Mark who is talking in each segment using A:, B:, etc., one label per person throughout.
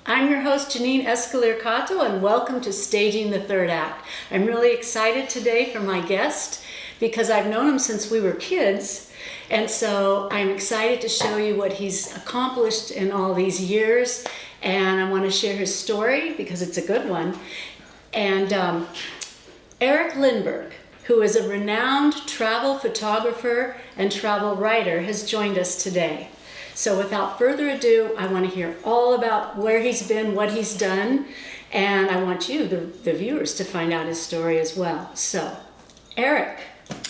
A: I'm your host, Janine Escalier-Cato, and welcome to Staging the Third Act. I'm really excited today for my guest because I've known him since we were kids, and so I'm excited to show you what he's accomplished in all these years, and I want to share his story because it's a good one. And Eric Lindberg, who is a renowned travel photographer and travel writer, has joined us today. So without further ado, I want to hear all about where he's been, what he's done, and I want you, the viewers, to find out his story as well. So, Eric.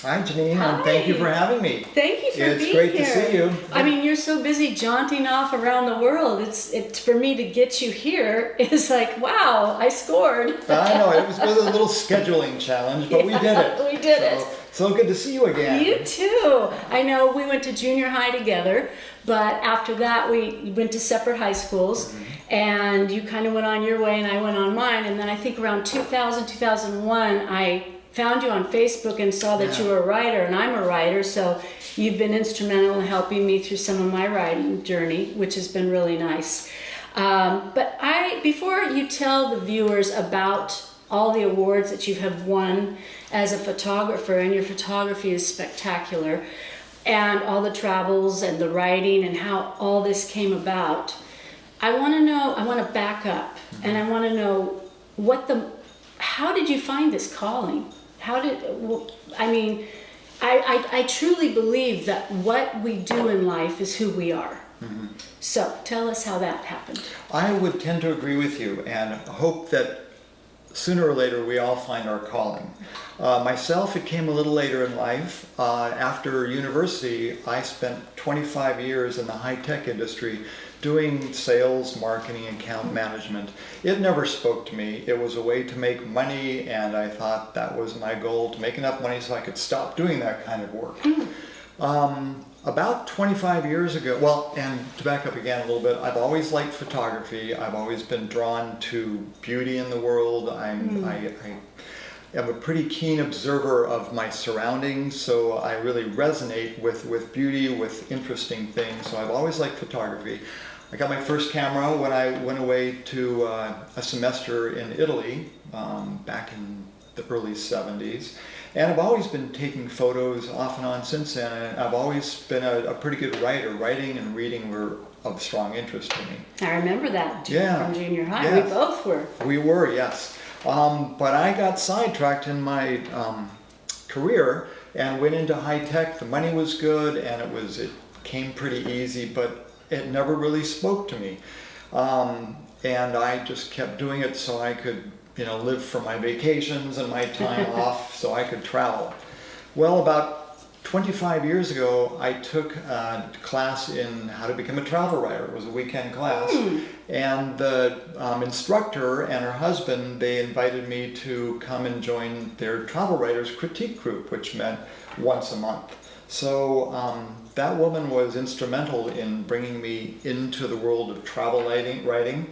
B: Hi, Janine,
A: Hi.
B: and thank you for having me.
A: Thank you for being here.
B: It's great to see you.
A: I mean, you're so busy jaunting off around the world. It's for me to get you here is like, wow, I scored.
B: I know, it was a little scheduling challenge, but we did it.
A: We did it.
B: So good to see you again.
A: You too. I know we went to junior high together, but after that we went to separate high schools, and you kind of went on your way and I went on mine, and then I think around 2000, 2001, I found you on Facebook and saw that you were a writer, and I'm a writer, so you've been instrumental in helping me through some of my writing journey, which has been really nice. But before you tell the viewers about all the awards that you have won as a photographer, and your photography is spectacular, and all the travels and the writing and how all this came about, I want to back up, and I want to know how did you find this calling? I truly believe that what we do in life is who we are. Mm-hmm. So tell us how that happened.
B: I would tend to agree with you and hope that sooner or later we all find our calling. Myself, it came a little later in life. After university, I spent 25 years in the high-tech industry doing sales, marketing, account management. It never spoke to me. It was a way to make money, and I thought that was my goal, to make enough money so I could stop doing that kind of work. About 25 years ago, well, and to back up again a little bit, I've always liked photography. I've always been drawn to beauty in the world. I am a pretty keen observer of my surroundings, so I really resonate with beauty, with interesting things. So I've always liked photography. I got my first camera when I went away to a semester in Italy back in the early 70s. And I've always been taking photos off and on since then, and I've always been a pretty good writer. Writing and reading were of strong interest to me.
A: I remember that from junior high.
B: Yeah.
A: We both were.
B: We were, yes. But I got sidetracked in my career and went into high tech. The money was good and it came pretty easy, but it never really spoke to me. And I just kept doing it so I could live for my vacations and my time off so I could travel. Well, about 25 years ago, I took a class in how to become a travel writer. It was a weekend class. And the instructor and her husband, they invited me to come and join their travel writers critique group, which meant once a month. So that woman was instrumental in bringing me into the world of travel writing.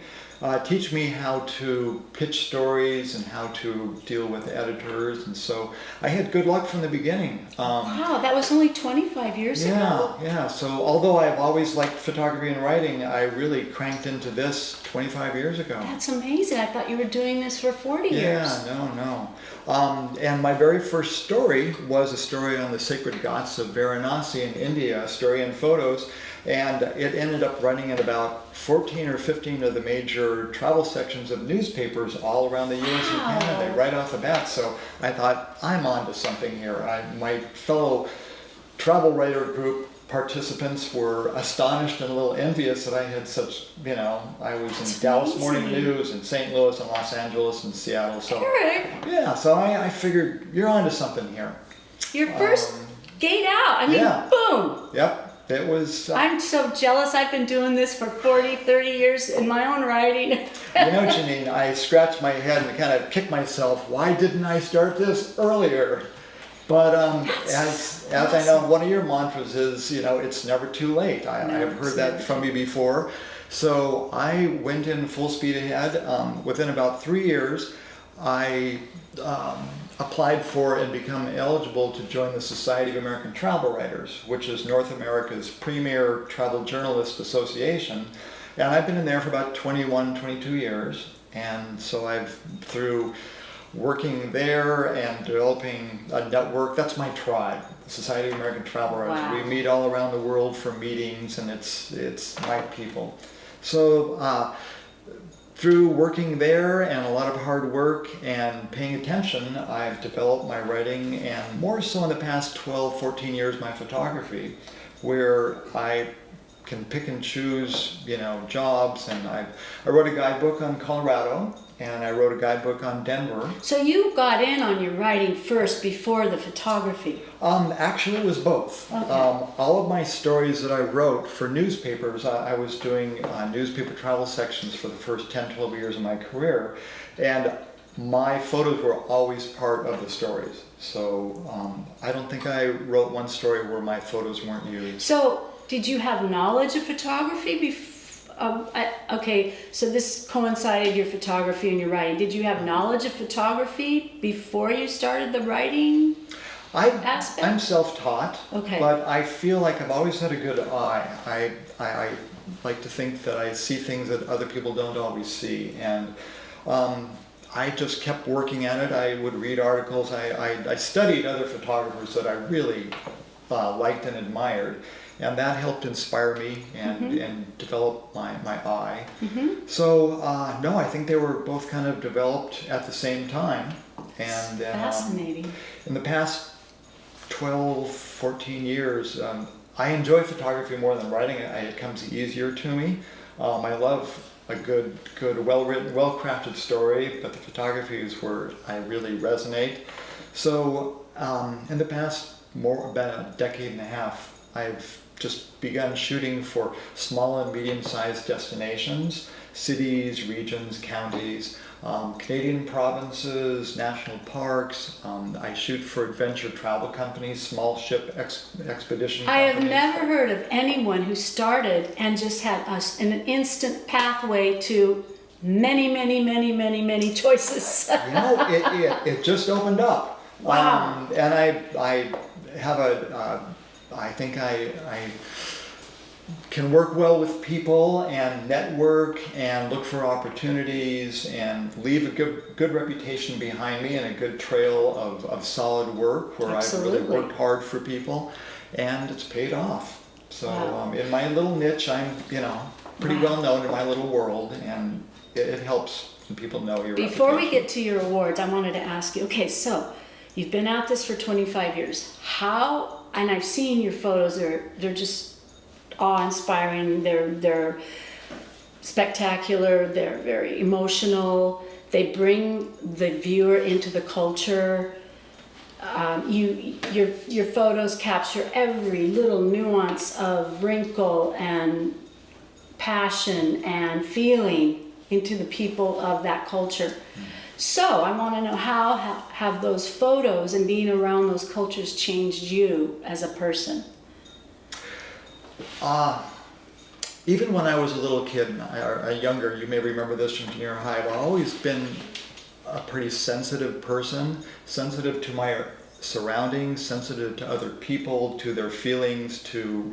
B: Teach me how to pitch stories and how to deal with editors, and so I had good luck from the beginning.
A: Wow, that was only 25 years ago.
B: Yeah. So although I've always liked photography and writing, I really cranked into this 25 years ago.
A: That's amazing. I thought you were doing this for 40 years.
B: Yeah, no. And my very first story was a story on the sacred ghats of Varanasi in India, a story in photos. And it ended up running in about 14 or 15 of the major travel sections of newspapers all around the U.S. and Canada right off the bat. So I thought, I'm onto something here. My fellow travel writer group participants were astonished and a little envious that I had such, I was in Dallas Morning News and St. Louis and Los Angeles and Seattle. So yeah, so I figured you're onto something here.
A: Your first gate out. Boom.
B: Yep. It was...
A: I'm so jealous. I've been doing this for 40, 30 years in my own writing.
B: Janine, I scratch my head and kind of kick myself. Why didn't I start this earlier? But as I know, one of your mantras is, it's never too late. I've heard that from you before. So I went in full speed ahead. Within about 3 years, I applied for and become eligible to join the Society of American Travel Writers, which is North America's premier travel journalist association. And I've been in there for about 21, 22 years. And so through working there and developing a network, that's my tribe, the Society of American Travel Writers.
A: Wow.
B: We meet all around the world for meetings, and it's my people. So through working there and a lot of hard work and paying attention, I've developed my writing, and more so in the past 12, 14 years, my photography, where I can pick and choose, jobs. And I wrote a guidebook on Colorado, and I wrote a guidebook on Denver.
A: So you got in on your writing first before the photography?
B: Actually, it was both.
A: Okay.
B: All of my stories that I wrote for newspapers, I was doing newspaper travel sections for the first 10, 12 years of my career, and my photos were always part of the stories. So I don't think I wrote one story where my photos weren't used.
A: So did you have knowledge of photography before? Okay, so this coincided your photography and your writing. Did you have knowledge of photography before you started the writing aspect?
B: I'm self-taught,
A: Okay.
B: but I feel like I've always had a good eye. I like to think that I see things that other people don't always see, and I just kept working at it. I would read articles. I studied other photographers that I really liked and admired, and that helped inspire me and develop my eye. So no, I think they were both kind of developed at the same time. And
A: Fascinating.
B: in the past 12, 14 years, I enjoy photography more than writing. It comes easier to me. I love a good, well-written, well-crafted story, but the photography is where I really resonate. So in the past about a decade and a half, I've just begun shooting for small and medium-sized destinations, cities, regions, counties, Canadian provinces, national parks. I shoot for adventure travel companies, small ship expedition companies.
A: I have never heard of anyone who started and just had an instant pathway to many choices.
B: It just opened up.
A: Wow.
B: And I have I think I can work well with people and network and look for opportunities and leave a good reputation behind me and a good trail of solid work where
A: Absolutely.
B: I've really worked hard for people, and it's paid off. So
A: Wow.
B: in my little niche, I'm pretty
A: Wow.
B: well known in my little world, and it helps when people know your
A: Before we
B: reputation.
A: get to your awards, I wanted to ask you, okay, so you've been at this for 25 years. And I've seen your photos, they're just awe-inspiring, they're spectacular, they're very emotional, they bring the viewer into the culture. Your photos capture every little nuance of wrinkle and passion and feeling into the people of that culture. So I want to know, how have those photos and being around those cultures changed you as a person?
B: Even when I was a little kid, or younger, you may remember this from junior high, I've always been a pretty sensitive person, sensitive to my surroundings, sensitive to other people, to their feelings, to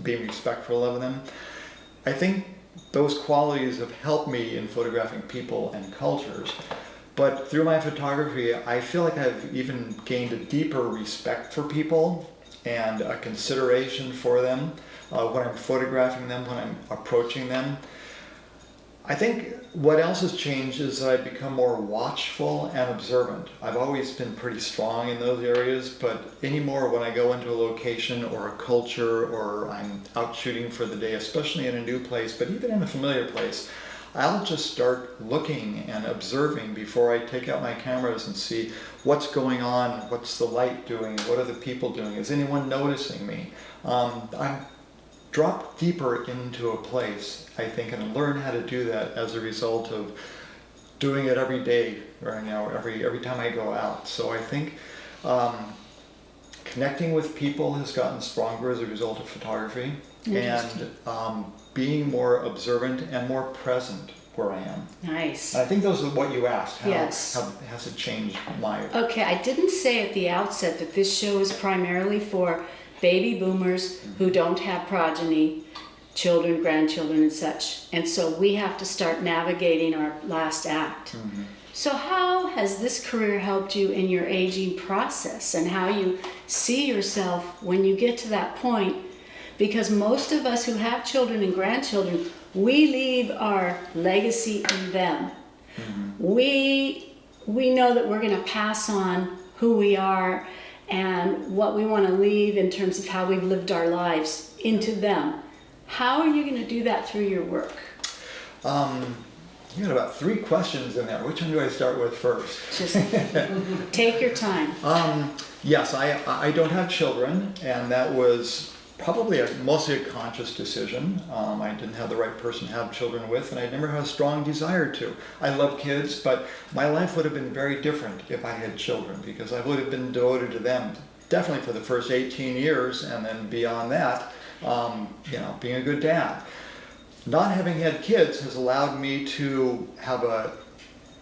B: being respectful of them. I think those qualities have helped me in photographing people and cultures. But through my photography, I feel like I've even gained a deeper respect for people and a consideration for them when I'm photographing them, when I'm approaching them. I think what else has changed is that I've become more watchful and observant. I've always been pretty strong in those areas, but anymore when I go into a location or a culture, or I'm out shooting for the day, especially in a new place, but even in a familiar place, I'll just start looking and observing before I take out my cameras and see what's going on, what's the light doing, what are the people doing, is anyone noticing me? I'm dropped deeper into a place, I think, and learn how to do that as a result of doing it every day, or every time I go out. So I think connecting with people has gotten stronger as a result of photography, and being more observant and more present where I am.
A: Nice.
B: And I think those are what you asked.
A: Yes.
B: How has it changed my...
A: Okay, I didn't say at the outset that this show is primarily for baby boomers who don't have progeny, children, grandchildren, and such. And so we have to start navigating our last act.
B: Mhm.
A: So how has this career helped you in your aging process and how you see yourself when you get to that point? Because most of us who have children and grandchildren, we leave our legacy in them. We know that we're going to pass on who we are and what we want to leave in terms of how we've lived our lives into them. How are you going to do that through your work?
B: You got about 3 questions in there. Which one do I start with first?
A: Just take your time.
B: Yes, I don't have children, and that was probably mostly a conscious decision. I didn't have the right person to have children with, and I never had a strong desire to. I love kids, but my life would have been very different if I had children, because I would have been devoted to them definitely for the first 18 years, and then beyond that, being a good dad. Not having had kids has allowed me to have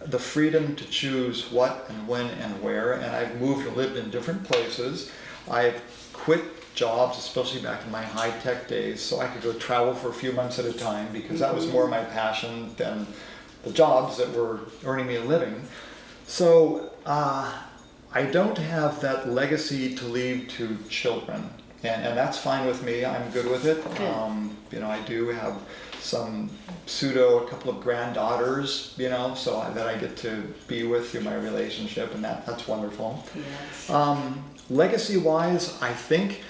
B: the freedom to choose what and when and where, and I've moved and lived in different places. I've quit jobs, especially back in my high-tech days, so I could go travel for a few months at a time, because that was more my passion than the jobs that were earning me a living. So I don't have that legacy to leave to children, and that's fine with me. I'm good with it. I do have a couple of granddaughters, so that I get to be with through my relationship, and that's wonderful.
A: Yes.
B: Legacy-wise, I think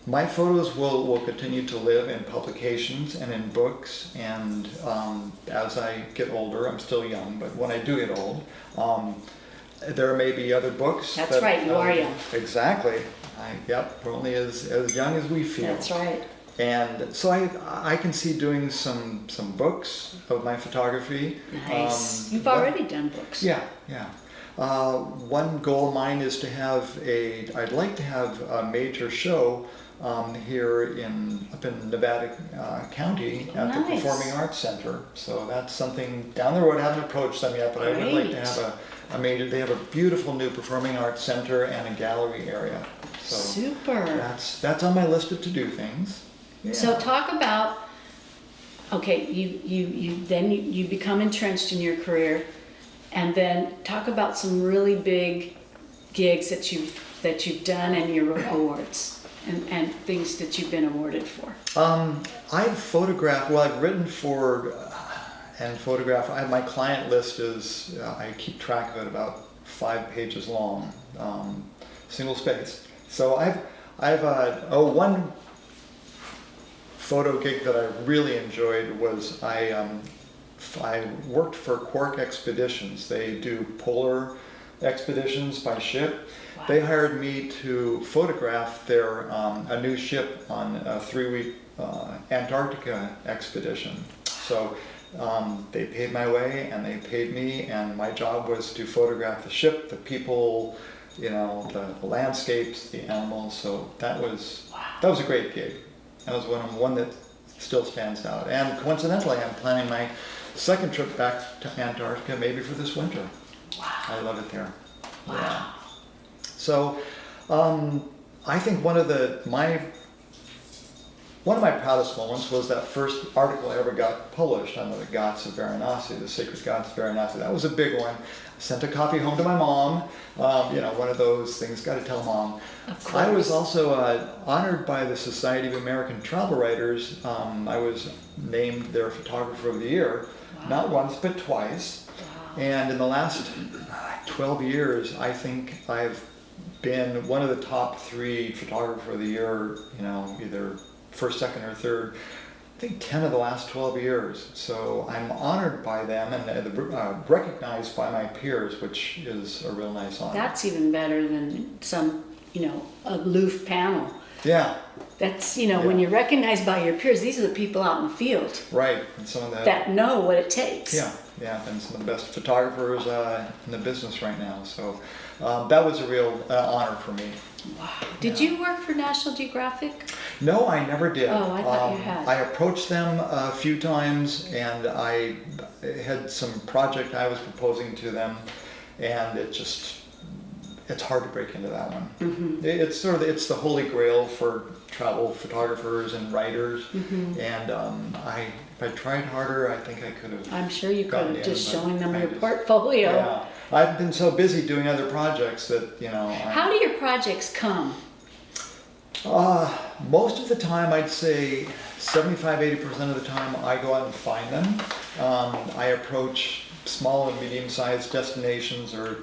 B: my photos will continue to live in publications and in books, and as I get older, I'm still young, but when I do get old, there may be other books.
A: That's right, you are young.
B: Exactly. We're only as young as we feel.
A: That's right.
B: And so I can see doing some books of my photography.
A: Nice. You've already done books.
B: Yeah. One goal of mine is to have I'd like to have a major show here up in Nevada County at the
A: Nice.
B: Performing Arts Center. So that's something down the road. I haven't approached them yet, but I would like to have a major. They have a beautiful new Performing Arts Center and a gallery area. So
A: super.
B: That's on my list of to-do things. Yeah.
A: So talk about, you become entrenched in your career, and then talk about some really big gigs that you've done and your awards and things that you've been awarded for.
B: I've photographed. Well, I've written for and photographed. My client list is I keep track of it, about 5 pages long, single space. So one photo gig that I really enjoyed was I worked for Quark Expeditions. They do polar expeditions by ship.
A: Wow.
B: They hired me to photograph their a new ship on a 3-week Antarctica expedition. So they paid my way and they paid me, and my job was to photograph the ship, the people, the landscapes, the animals. So that was a great gig. That was one that still stands out. And coincidentally, I'm planning my second trip back to Antarctica, maybe for this winter.
A: Wow.
B: I love it there.
A: Wow.
B: Yeah. So I think one of my proudest moments was that first article I ever got published on the gods of Varanasi, the sacred gods of Varanasi. That was a big one. I sent a copy home to my mom. One of those things, got to tell mom.
A: Of course.
B: I was also honored by the Society of American Travel Writers. I was named their Photographer of the Year, not once but twice.
A: Wow.
B: And in the last 12 years, I think I've been one of the top 3 Photographer of the Year, either first, second, or third, I think 10 of the last 12 years. So I'm honored by them and recognized by my peers, which is a real nice honor.
A: That's even better than some, aloof panel.
B: Yeah.
A: That's, when you're recognized by your peers, these are the people out in the field.
B: Right. And some of
A: that know what it takes.
B: Yeah. And some of the best photographers in the business right now. So that was a real honor for me.
A: Wow. Did you work for National Geographic?
B: No, I never did.
A: Oh, I thought you had.
B: I approached them a few times, and I had some project I was proposing to them, and it's hard to break into that one. It's sort of it's the holy grail for travel photographers and writers. And if I tried harder, I think I could have.
A: I'm sure you could
B: gotten
A: have
B: in,
A: just
B: but
A: showing them
B: I
A: your
B: just-
A: portfolio.
B: Yeah, I've been so busy doing other projects that
A: How do your projects come?
B: Most of the time, I'd say 75-80% of the time, I go out and find them. I approach small and medium-sized destinations or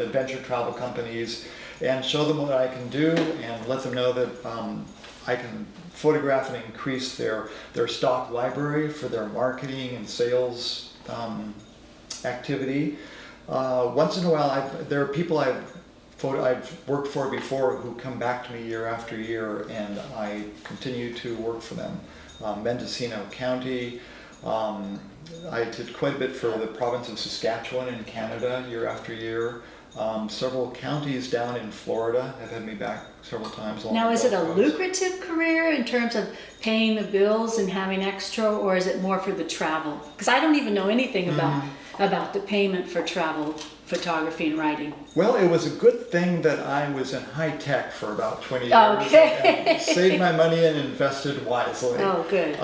B: adventure travel companies and show them what I can do and let them know that I can photograph and increase their stock library for their marketing and sales activity. Once in a while, there are people I've worked for before who come back to me year after year, and I continue to work for them. Mendocino County, I did quite a bit for the province of Saskatchewan in Canada year after year. Several counties down in Florida have had me back several times.
A: Now, is it a lucrative career in terms of paying the bills and having extra, or is it more for the travel? Because I don't even know anything about the payment for travel photography and writing.
B: Well, it was a good thing that I was in high tech for about 20 years
A: Okay.
B: and saved my money and invested wisely.
A: Oh, good.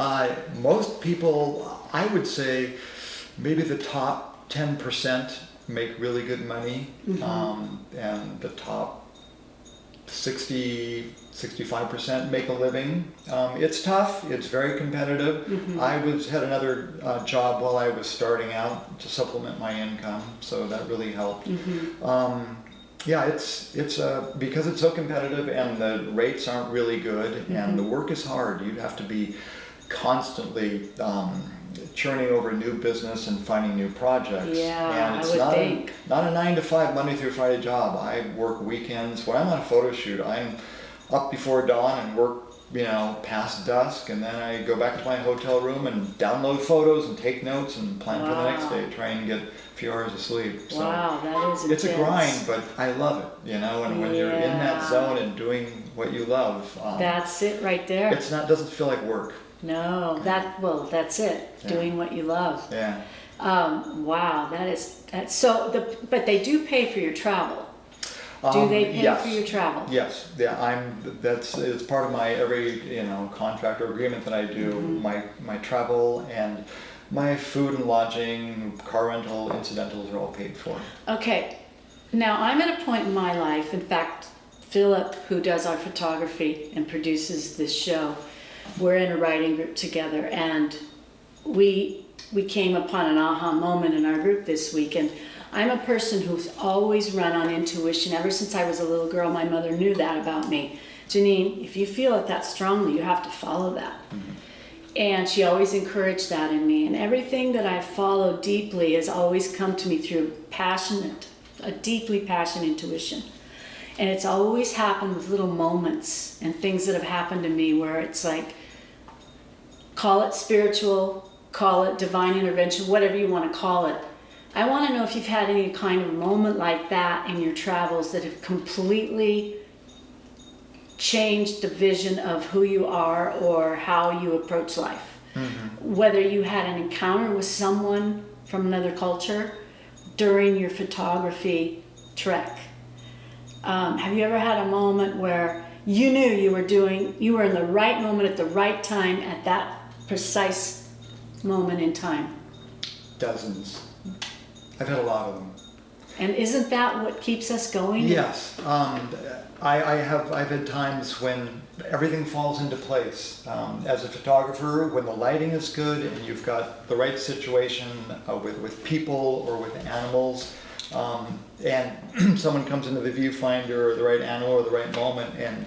B: Most people, I would say, maybe the top 10% make really good money, and the top 65% make a living. It's tough, it's very competitive. I had another job while I was starting out to supplement my income, so that really helped. Yeah, it's because it's so competitive and the rates aren't really good and the work is hard. You have to be constantly churning over new business and finding new projects.
A: Yeah,
B: and it's
A: I would think.
B: not a 9-to-5 Monday through Friday job. I work weekends. When I'm on a photo shoot, I'm up before dawn and work, past dusk, and then I go back to my hotel room and download photos and take notes and plan for the next day, try and get a few hours of sleep. So
A: Wow, that is
B: it's a
A: intense.
B: grind, but I love it, and when you're in that zone and doing what you love,
A: That's it right there.
B: doesn't feel like work.
A: No, that's it.
B: Yeah.
A: Doing what you love.
B: Yeah.
A: Wow, that's so. But they do pay for your travel. Do they pay
B: yes.
A: for your travel?
B: Yes, yeah. It's part of my every contract or agreement that I do. My travel and my food and lodging, car rental, incidentals are all paid for.
A: Okay, now I'm at a point in my life. In fact, Philip, who does our photography and produces this show, we're in a writing group together, and we came upon an aha moment in our group this week. And I'm a person who's always run on intuition. Ever since I was a little girl, my mother knew that about me. Janine, if you feel it that strongly, you have to follow that. And she always encouraged that in me. And everything that I've followed deeply has always come to me through a deeply passionate intuition. And it's always happened with little moments and things that have happened to me where it's like, call it spiritual, call it divine intervention, whatever you want to call it. I want to know if you've had any kind of moment like that in your travels that have completely changed the vision of who you are or how you approach life. Whether you had an encounter with someone from another culture during your photography trek. Have you ever had a moment where you knew you were in the right moment at the right time at that precise moment in time?
B: Dozens. I've had a lot of them.
A: And isn't that what keeps us going?
B: Yes. I've had times when everything falls into place. As a photographer, when the lighting is good and you've got the right situation with people or with animals, and someone comes into the viewfinder or the right animal or the right moment, and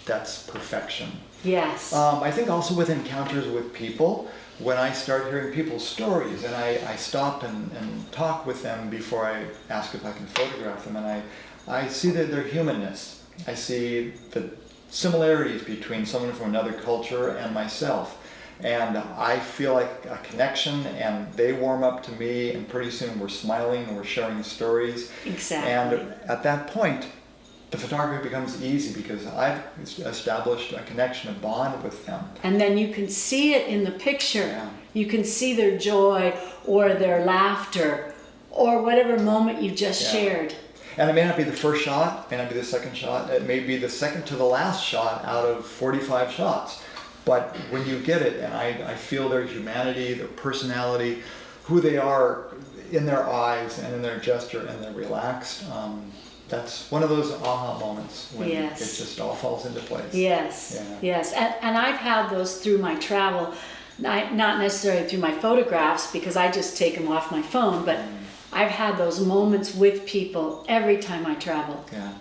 B: that's perfection.
A: Yes.
B: I think also with encounters with people, when I start hearing people's stories and I stop and talk with them before I ask if I can photograph them, and I see their humanness. I see the similarities between someone from another culture and myself. And I feel like a connection, and they warm up to me, and pretty soon we're smiling and we're sharing stories.
A: Exactly.
B: And at that point, the photography becomes easy because I've established a connection, a bond with them.
A: And then you can see it in the picture.
B: Yeah.
A: You can see their joy or their laughter or whatever moment you just shared.
B: And it may not be the first shot, it may not be the second shot, it may be the second to the last shot out of 45 shots. But when you get it, and I feel their humanity, their personality, who they are in their eyes and in their gesture, and they're relaxed. That's one of those aha moments when it just all falls into place.
A: Yes,
B: Yeah.
A: yes. And I've had those through my travel, not necessarily through my photographs because I just take them off my phone, but I've had those moments with people every time I travel.
B: Yeah.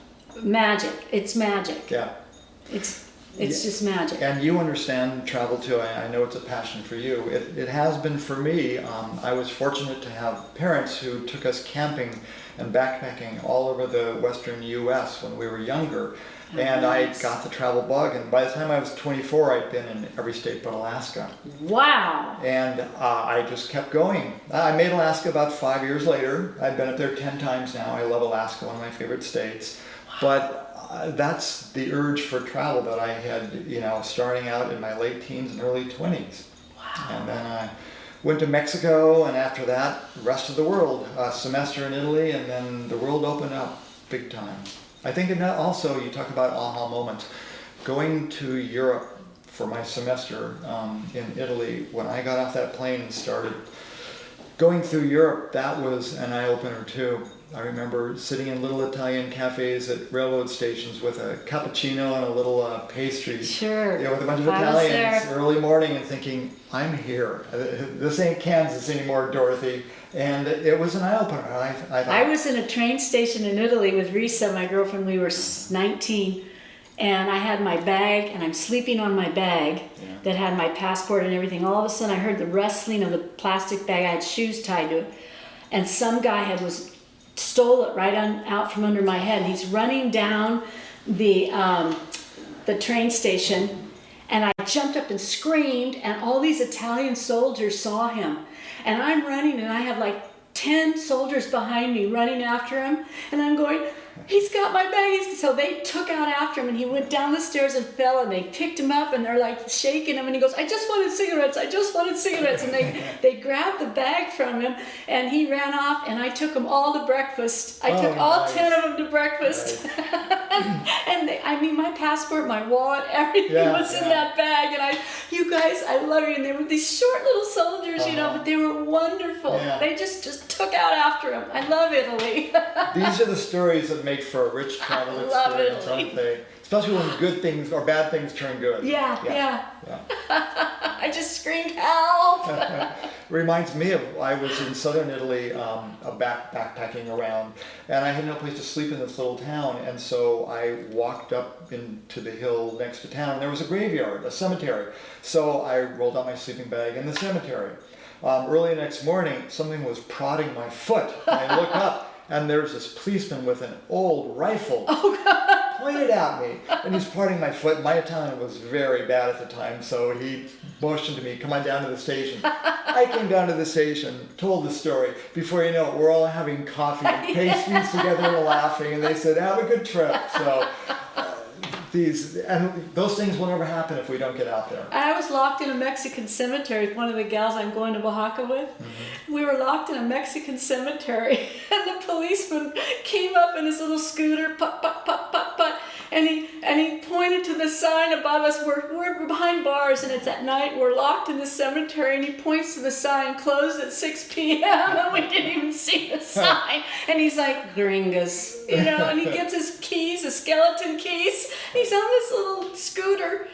A: Magic. It's magic.
B: Yeah.
A: It's just magic.
B: And you understand travel too. I know it's a passion for you. It has been for me. I was fortunate to have parents who took us camping and backpacking all over the western U.S. when we were younger. And
A: nice.
B: I got the travel bug. And by the time I was 24, I'd been in every state but Alaska.
A: Wow.
B: And I just kept going. I made Alaska about 5 years later. I've been up there 10 times now. I love Alaska, one of my favorite states. But that's the urge for travel that I had, starting out in my late teens and early 20s.
A: Wow.
B: And then I went to Mexico, and after that, rest of the world. A semester in Italy, and then the world opened up big time. I think also, you talk about aha moments. Going to Europe for my semester in Italy, when I got off that plane and started going through Europe, that was an eye-opener too. I remember sitting in little Italian cafes at railroad stations with a cappuccino and a little pastry.
A: Sure.
B: With a bunch of Italians early morning and thinking, I'm here. This ain't Kansas anymore, Dorothy. And it was an eye-opener.
A: I was in a train station in Italy with Risa, my girlfriend. We were 19. And I had my bag, and I'm sleeping on my bag that had my passport and everything. All of a sudden, I heard the rustling of the plastic bag. I had shoes tied to it. And some guy stole it right out from under my head. He's running down the train station, and I jumped up and screamed, and all these Italian soldiers saw him. And I'm running, and I have like 10 soldiers behind me running after him, and I'm going, he's got my bag. So they took out after him, and he went down the stairs and fell, and they picked him up, and they're like shaking him, and he goes, I just wanted cigarettes, I just wanted cigarettes. And they grabbed the bag from him, and he ran off, and I took them all to breakfast. I took all 10 of them to breakfast. And my passport, my wallet, everything was in that bag. And you guys, I love you. And they were these short little soldiers, but they were wonderful. Yeah. They just took out after him. I love Italy.
B: These are the stories that make for a rich travel experience, aren't they? Especially when good things or bad things turn good.
A: Yeah. I just screamed, help!
B: Reminds me of, I was in southern Italy backpacking around, and I had no place to sleep in this little town, and so I walked up into the hill next to town. There was a graveyard, a cemetery. So I rolled out my sleeping bag in the cemetery. Early the next morning, something was prodding my foot, and I look up, and there's this policeman with an old rifle pointed at me, and he's prodding my foot. My Italian was very bad at the time, so he motioned to me, come on down to the station. I came down to the station, told the story. Before you know it, we're all having coffee and pastries together and laughing, and they said, have a good trip. So those things will never happen if we don't get out there.
A: I was locked in a Mexican cemetery with one of the gals I'm going to Oaxaca with. Mm-hmm. We were locked in a Mexican cemetery, and the policeman came up in his little scooter, put, and he pointed to the sign above us. We're behind bars, and it's at night. We're locked in the cemetery, and he points to the sign, closed at 6 p.m., and we didn't even see the sign. And he's like, gringas, and he gets his keys, his skeleton keys. He's on this little scooter,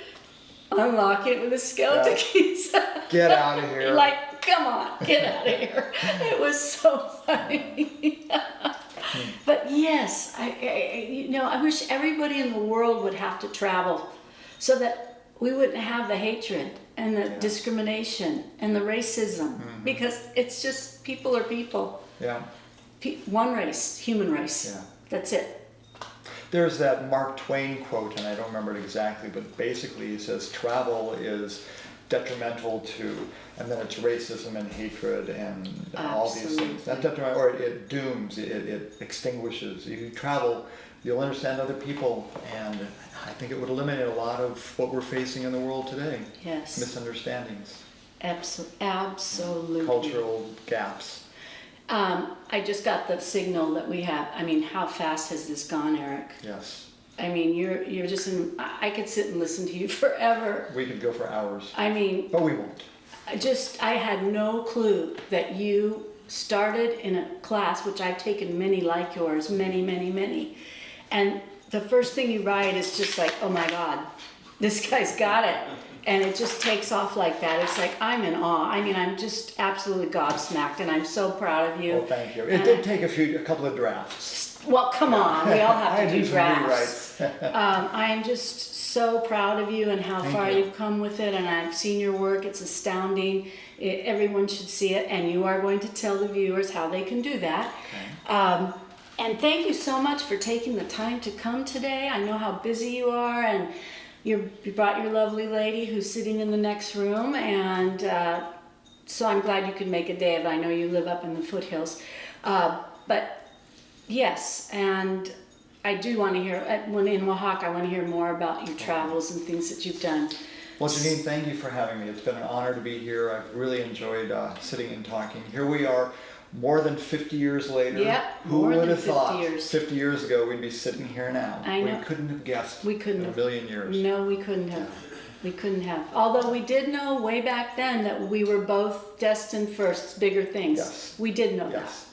A: unlocking it with his skeleton keys.
B: Get out of here.
A: Like, come on, get out of here. It was so funny. But yes, I wish everybody in the world would have to travel so that we wouldn't have the hatred and the discrimination and the racism, because it's just people are people.
B: Yeah.
A: One race, human race. Yeah. That's it.
B: There's that Mark Twain quote, and I don't remember it exactly, but basically he says travel is detrimental to, and then it's racism and hatred and all these things. Not detrimental, or it dooms, it extinguishes. If you travel, you'll understand other people, and I think it would eliminate a lot of what we're facing in the world today.
A: Yes.
B: Misunderstandings.
A: Absolutely.
B: Cultural gaps.
A: I just got the signal that we have. I mean, how fast has this gone, Eric?
B: Yes.
A: I mean, you're just I could sit and listen to you forever.
B: We could go for hours.
A: I mean,
B: But we won't.
A: I had no clue that you started in a class, which I've taken many like yours, many. And the first thing you write is just like, oh my God, this guy's got it. And it just takes off like that. It's like, I'm in awe. I mean, I'm just absolutely gobsmacked, and I'm so proud of you.
B: Well, thank you. It did take a couple of drafts.
A: Well, come on, we all have
B: I
A: to do
B: do some
A: drafts.
B: rewrites.
A: I'm just so proud of you and how
B: Thank
A: far
B: you.
A: you've come with it, and I've seen your work. It's astounding. Everyone should see it, and you are going to tell the viewers how they can do that.
B: Okay.
A: And thank you so much for taking the time to come today. I know how busy you are, and you brought your lovely lady who's sitting in the next room, and so I'm glad you could make a day of it. I know you live up in the foothills. But yes, and I do want to hear, when in Oaxaca, I want to hear more about your travels and things that you've done.
B: Well, Janine, thank you for having me. It's been an honor to be here. I've really enjoyed sitting and talking. Here we are, more than 50 years later.
A: Yeah,
B: Who
A: more
B: would
A: than
B: have
A: 50
B: thought
A: years.
B: 50 years ago we'd be sitting here now?
A: I know.
B: We couldn't have guessed
A: We couldn't
B: in a
A: have.
B: million years.
A: No, we couldn't have. We couldn't have. Although we did know way back then that we were both destined for bigger things.
B: Yes.
A: We did know that.
B: Yes,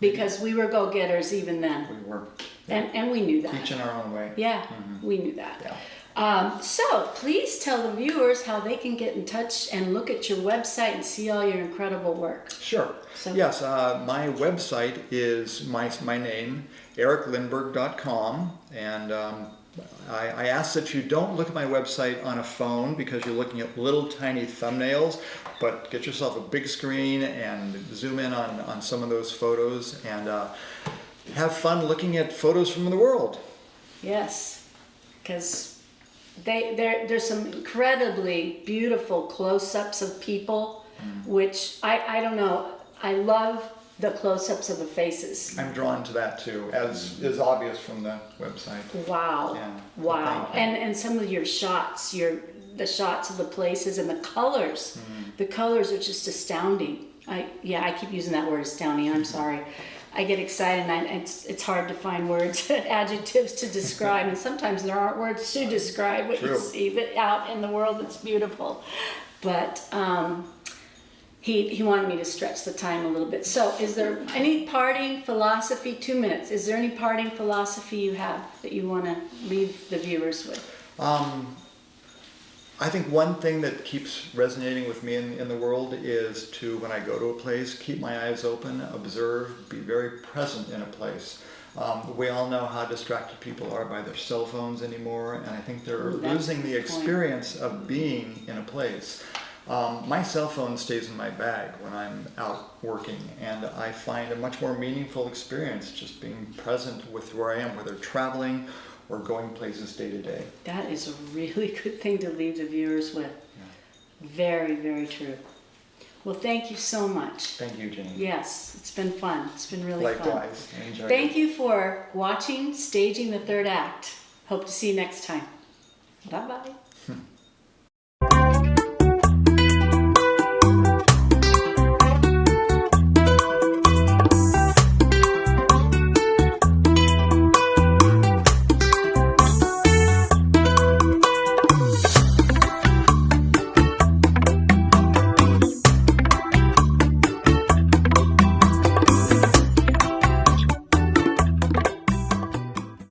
A: Because we were go-getters even then.
B: we were.
A: And we knew that.
B: Each in our own way.
A: Yeah, we knew that.
B: Yeah.
A: So please tell the viewers how they can get in touch and look at your website and see all your incredible work.
B: Sure.
A: So-
B: Yes, my website is my name, ericlindberg.com, and I ask that you don't look at my website on a phone because you're looking at little tiny thumbnails, but get yourself a big screen and zoom in on some of those photos and have fun looking at photos from the world.
A: Yes, because there's some incredibly beautiful close-ups of people, which I don't know, I love the close-ups of the faces.
B: I'm drawn to that too, as is obvious from the website.
A: Wow,
B: Yeah.
A: wow.
B: Thank you.
A: And some of your shots, the shots of the places and the colors. The colors are just astounding. I keep using that word astounding, I'm sorry. I get excited and it's hard to find words, adjectives to describe, and sometimes there aren't words to describe what you
B: True.
A: see out in the world that's beautiful. But he wanted me to stretch the time a little bit. So is there any parting philosophy, 2 minutes, is there any parting philosophy you have that you want to leave the viewers with?
B: I think one thing that keeps resonating with me in the world is to, when I go to a place, keep my eyes open, observe, be very present in a place. We all know how distracted people are by their cell phones anymore, and I think they're
A: Ooh, that's
B: losing
A: a
B: the
A: good point.
B: experience of being in a place. My cell phone stays in my bag when I'm out working, and I find a much more meaningful experience just being present with where I am, whether traveling or going places day to day.
A: That is a really good thing to leave the viewers with. Very, very true. Well, thank you so much.
B: Thank you, Jenny.
A: Yes, it's been fun. It's been really fun.
B: Likewise, I enjoyed
A: Thank
B: it.
A: you for watching Staging the Third Act. Hope to see you next time. Bye-bye.